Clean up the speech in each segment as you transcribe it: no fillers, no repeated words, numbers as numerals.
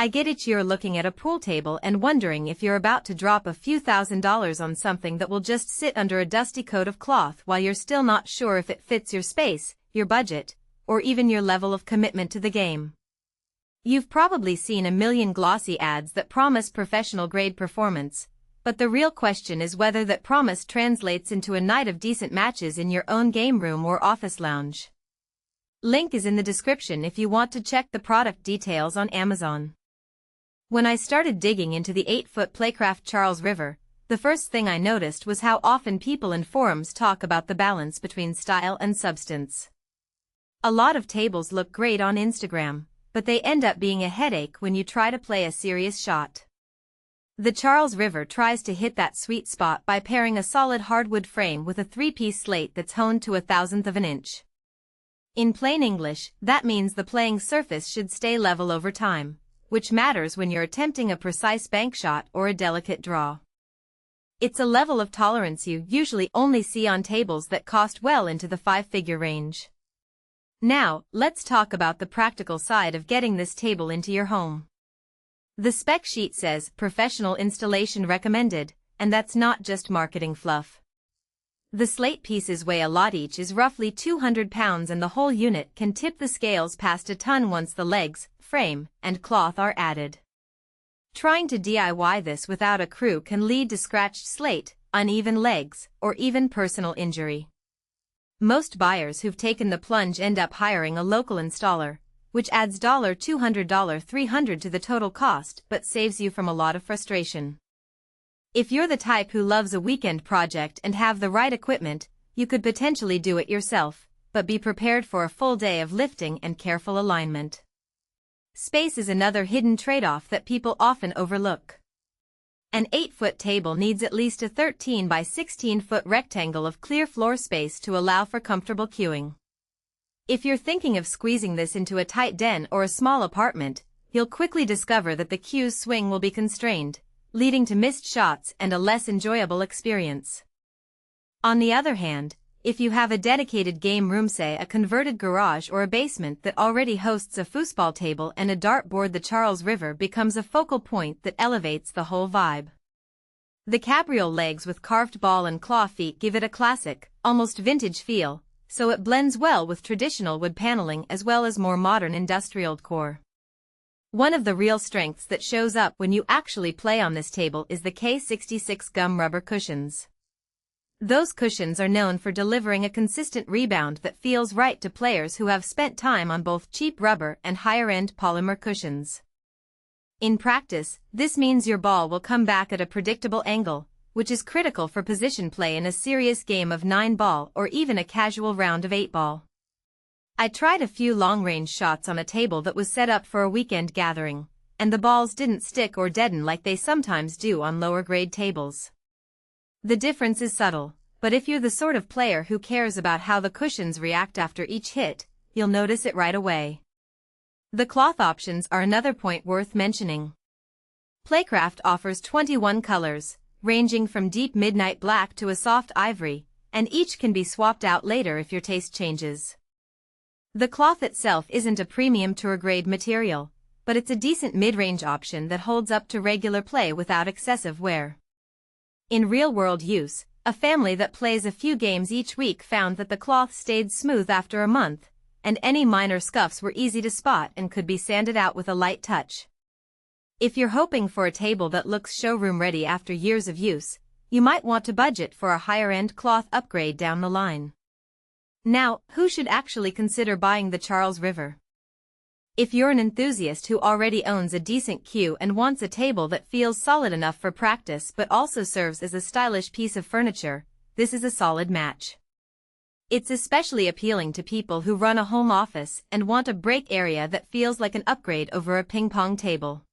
I get it, you're looking at a pool table and wondering if you're about to drop a few $1,000s on something that will just sit under a dusty coat of cloth while you're still not sure if it fits your space, your budget, or even your level of commitment to the game. You've probably seen a million glossy ads that promise professional-grade performance, but the real question is whether that promise translates into a night of decent matches in your own game room or office lounge. Link is in the description if you want to check the product details on Amazon. When I started digging into the 8-foot Playcraft Charles River, the first thing I noticed was how often people in forums talk about the balance between style and substance. A lot of tables look great on Instagram, but they end up being a headache when you try to play a serious shot. The Charles River tries to hit that sweet spot by pairing a solid hardwood frame with a 3-piece slate that's honed to 1/1000th of an inch. In plain English, that means the playing surface should stay level over time, which matters when you're attempting a precise bank shot or a delicate draw. It's a level of tolerance you usually only see on tables that cost well into the 5-figure range. Now, let's talk about the practical side of getting this table into your home. The spec sheet says professional installation recommended, and that's not just marketing fluff. The slate pieces weigh a lot, each is roughly 200 pounds, and the whole unit can tip the scales past a ton once the legs, frame, and cloth are added. Trying to DIY this without a crew can lead to scratched slate, uneven legs, or even personal injury. Most buyers who've taken the plunge end up hiring a local installer, which adds $200, $300 to the total cost but saves you from a lot of frustration. If you're the type who loves a weekend project and have the right equipment, you could potentially do it yourself, but be prepared for a full day of lifting and careful alignment. Space is another hidden trade-off that people often overlook. An 8-foot table needs at least a 13 by 16-foot rectangle of clear floor space to allow for comfortable queuing. If you're thinking of squeezing this into a tight den or a small apartment, you'll quickly discover that the queue's swing will be constrained, leading to missed shots and a less enjoyable experience. On the other hand, if you have a dedicated game room, say a converted garage or a basement that already hosts a foosball table and a dartboard, the Charles River becomes a focal point that elevates the whole vibe. The Cabriole legs with carved ball and claw feet give it a classic, almost vintage feel, so it blends well with traditional wood paneling as well as more modern industrial decor. One of the real strengths that shows up when you actually play on this table is the K66 gum rubber cushions. Those cushions are known for delivering a consistent rebound that feels right to players who have spent time on both cheap rubber and higher-end polymer cushions. In practice, this means your ball will come back at a predictable angle, which is critical for position play in a serious game of 9-ball or even a casual round of 8-ball. I tried a few long-range shots on a table that was set up for a weekend gathering, and the balls didn't stick or deaden like they sometimes do on lower-grade tables. The difference is subtle, but if you're the sort of player who cares about how the cushions react after each hit, you'll notice it right away. The cloth options are another point worth mentioning. Playcraft offers 21 colors, ranging from deep midnight black to a soft ivory, and each can be swapped out later if your taste changes. The cloth itself isn't a premium tour-grade material, but it's a decent mid-range option that holds up to regular play without excessive wear. In real-world use, a family that plays a few games each week found that the cloth stayed smooth after a month, and any minor scuffs were easy to spot and could be sanded out with a light touch. If you're hoping for a table that looks showroom-ready after years of use, you might want to budget for a higher-end cloth upgrade down the line. Now, who should actually consider buying the Charles River? If you're an enthusiast who already owns a decent queue and wants a table that feels solid enough for practice but also serves as a stylish piece of furniture, this is a solid match. It's especially appealing to people who run a home office and want a break area that feels like an upgrade over a ping-pong table.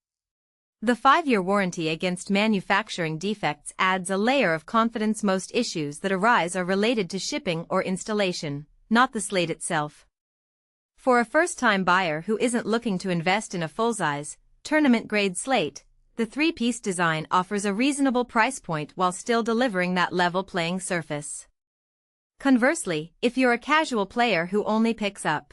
The 5-year warranty against manufacturing defects adds a layer of confidence. Most issues that arise are related to shipping or installation, not the slate itself. For a first-time buyer who isn't looking to invest in a full-size, tournament-grade slate, the 3-piece design offers a reasonable price point while still delivering that level playing surface. Conversely, if you're a casual player who only picks up